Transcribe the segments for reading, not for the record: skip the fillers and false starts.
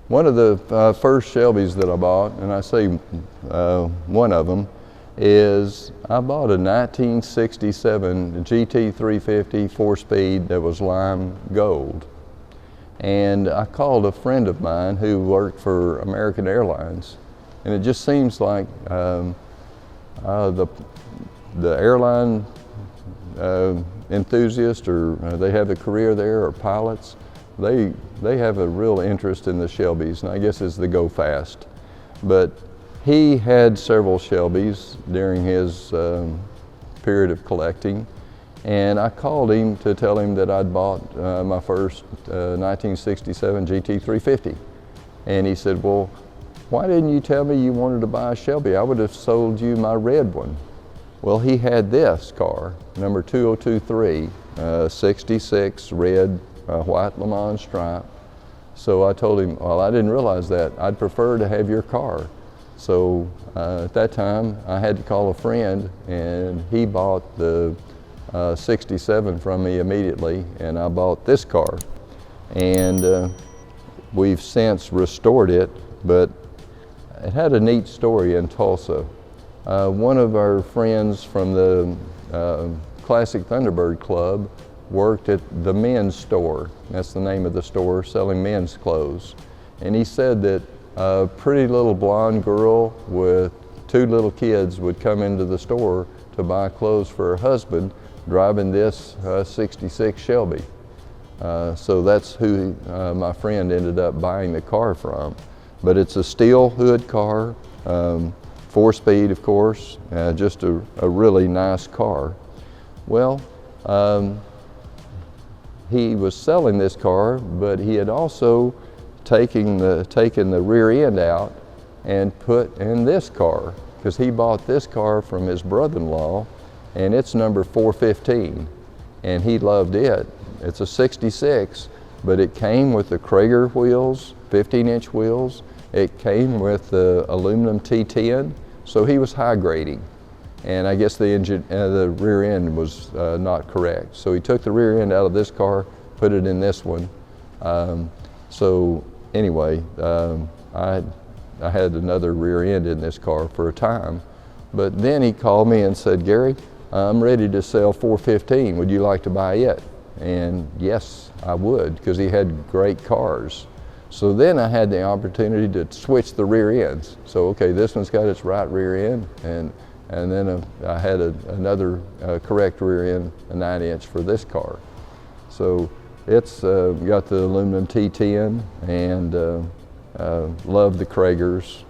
One of the first Shelbys that I bought, and I say one of them, is I bought a 1967 GT350 4-speed that was lime gold. And I called a friend of mine who worked for American Airlines, and it just seems like the airline enthusiast, or they have a career there, or pilots, they have a real interest in the Shelbys, and I guess it's the go fast. But he had several Shelbys during his period of collecting, and I called him to tell him that I'd bought my first 1967 GT350. And he said, well, why didn't you tell me you wanted to buy a Shelby? I would have sold you my red one. Well, he had this car, number 2023, 66 red, white Le Mans stripe. So I told him, well, I didn't realize that. I'd prefer to have your car. So at that time, I had to call a friend, and he bought the 67 from me immediately, and I bought this car. And we've since restored it, but it had a neat story in Tulsa. One of our friends from the Classic Thunderbird Club worked at the men's store. That's the name of the store, selling men's clothes. And he said that a pretty little blonde girl with 2 little kids would come into the store to buy clothes for her husband, driving this 66 Shelby. So that's who my friend ended up buying the car from. But it's a steel hood car, 4-speed, of course, just a really nice car. Well, he was selling this car, but he had also taken the rear end out and put in this car, because he bought this car from his brother-in-law, and it's number 415, and he loved it. It's a 66, but it came with the Krager wheels, 15-inch wheels. It came with the aluminum T10, so he was high grading. And I guess the rear end was not correct. So he took the rear end out of this car, put it in this one. So anyway, I had another rear end in this car for a time. But then he called me and said, Gary, I'm ready to sell 415. Would you like to buy it? And yes, I would, because he had great cars. So then I had the opportunity to switch the rear ends. So okay, this one's got its right rear end, and then I had another correct rear end, a 9-inch for this car. So it's got the aluminum T10, and love the Kragers.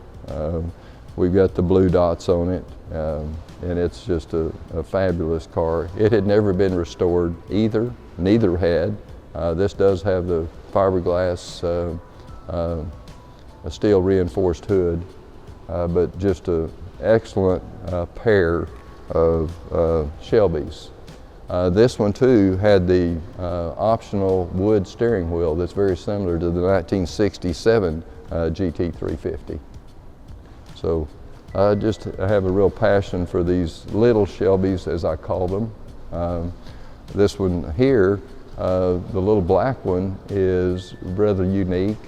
We've got the blue dots on it, and it's just a fabulous car. It had never been restored either, neither had. This does have the fiberglass, a steel reinforced hood, but just an excellent pair of Shelbys. This one too had the optional wood steering wheel that's very similar to the 1967 GT350. So I have a real passion for these little Shelbys, as I call them. This one here, the little black one, is rather unique.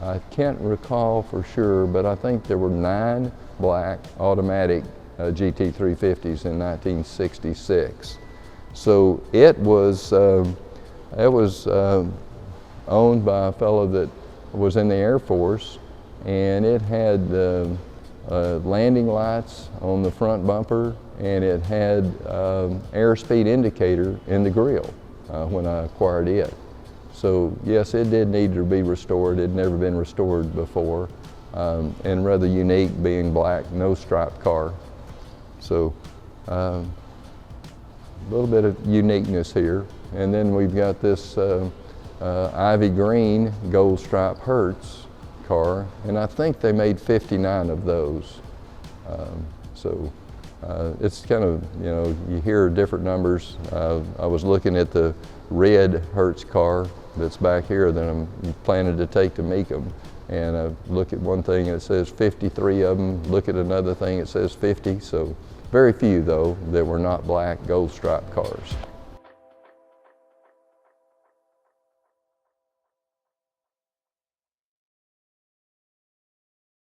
I can't recall for sure, but I think there were 9 black automatic GT350s in 1966. So it was owned by a fellow that was in the Air Force, and it had landing lights on the front bumper, and it had airspeed indicator in the grille when I acquired it. So yes, it did need to be restored. It had never been restored before, and rather unique, being black, no striped car. So a little bit of uniqueness here. And then we've got this ivy green gold stripe Hertz car, and I think they made 59 of those. It's kind of, you hear different numbers. I was looking at the red Hertz car that's back here that I'm planning to take to Meekum, and I look at one thing and it says 53 of them, look at another thing it says 50, so very few though that were not black gold stripe cars.